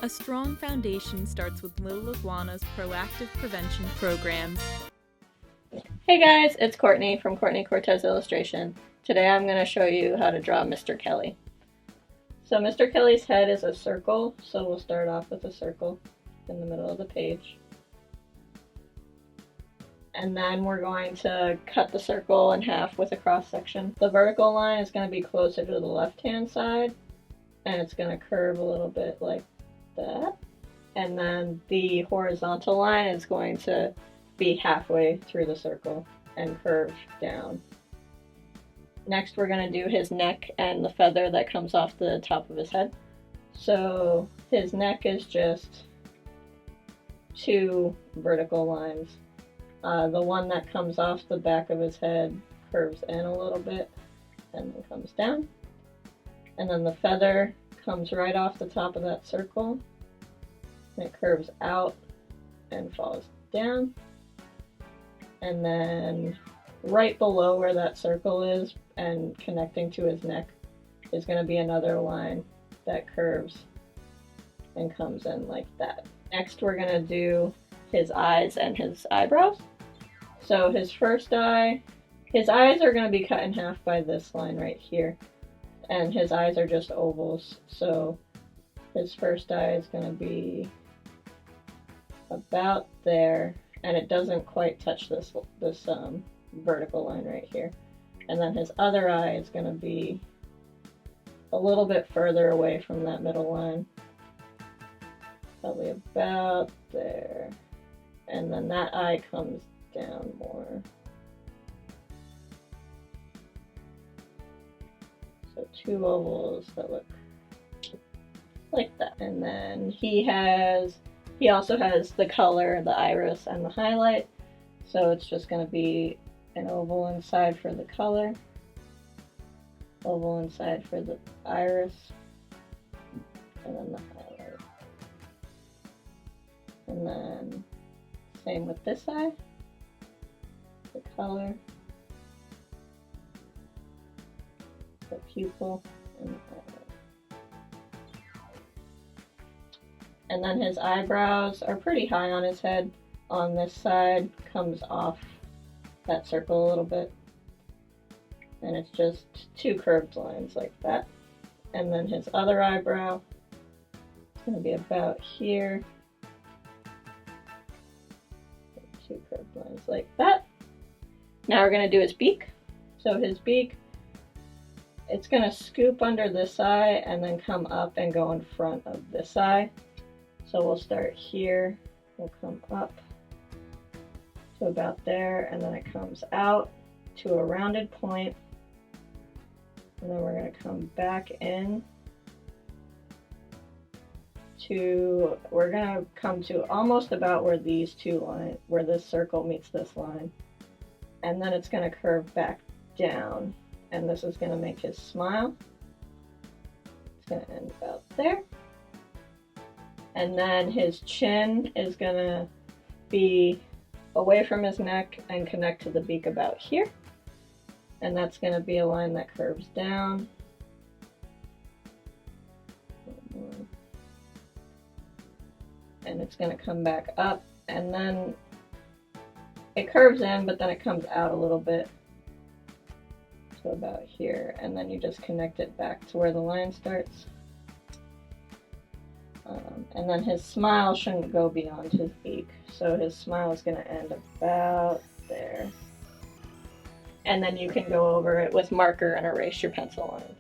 A strong foundation starts with Lil Iguana's proactive prevention programs. Hey guys, it's Courtney from Courtney Cortez Illustration. Today I'm going to show you how to draw Mr. Kelly. So Mr. Kelly's head is a circle, so we'll start off with a circle in the middle of the page. And then we're going to cut the circle in half with a cross section. The vertical line is going to be closer to the left-hand side, and it's going to curve a little bit like that. And then the horizontal line is going to be halfway through the circle and curve down. Next we're going to do his neck and the feather that comes off the top of his head. So his neck is just two vertical lines. The one that comes off the back of his head curves in a little bit and then comes down. And then the feather comes right off the top of that circle. And it curves out and falls down. And then right below where that circle is and connecting to his neck is going to be another line that curves and comes in like that. Next we're going to do his eyes and his eyebrows. So his first eye, his eyes are going to be cut in half by this line right here. And his eyes are just ovals, so his first eye is going to be about there, and it doesn't quite touch this vertical line right here. And then his other eye is going to be a little bit further away from that middle line, probably about there. And then that eye comes down more. So two ovals that look like that. And then he also has the color, the iris, and the highlight. So it's just going to be an oval inside for the color, oval inside for the iris, and then the highlight. And then same with this eye, the color, the pupil, and the highlight. And then his eyebrows are pretty high on his head. On this side, comes off that circle a little bit. And it's just two curved lines like that. And then his other eyebrow is going to be about here. Two curved lines like that. Now we're going to do his beak. So his beak, it's going to scoop under this eye and then come up and go in front of this eye. So we'll start here, we'll come up to about there, and then it comes out to a rounded point, and then we're going to come back in to, we're going to come to almost about where these two lines, where this circle meets this line, and then it's going to curve back down, and this is going to make his smile. It's going to end about there. And then his chin is going to be away from his neck and connect to the beak about here. And that's going to be a line that curves down. And it's going to come back up. And then it curves in, but then it comes out a little bit. So about here. And then you just connect it back to where the line starts. And then his smile shouldn't go beyond his beak. So his smile is going to end about there. And then you can go over it with marker and erase your pencil lines.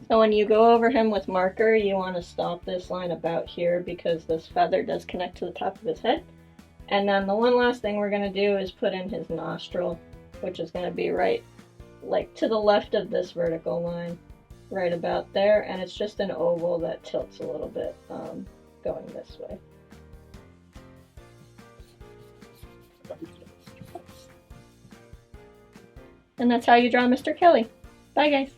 So when you go over him with marker, you want to stop this line about here because this feather does connect to the top of his head. And then the one last thing we're going to do is put in his nostril, which is going to be right like to the left of this vertical line, right about there. And it's just an oval that tilts a little bit going this way. And that's how you draw Mr. Kelly. Bye guys.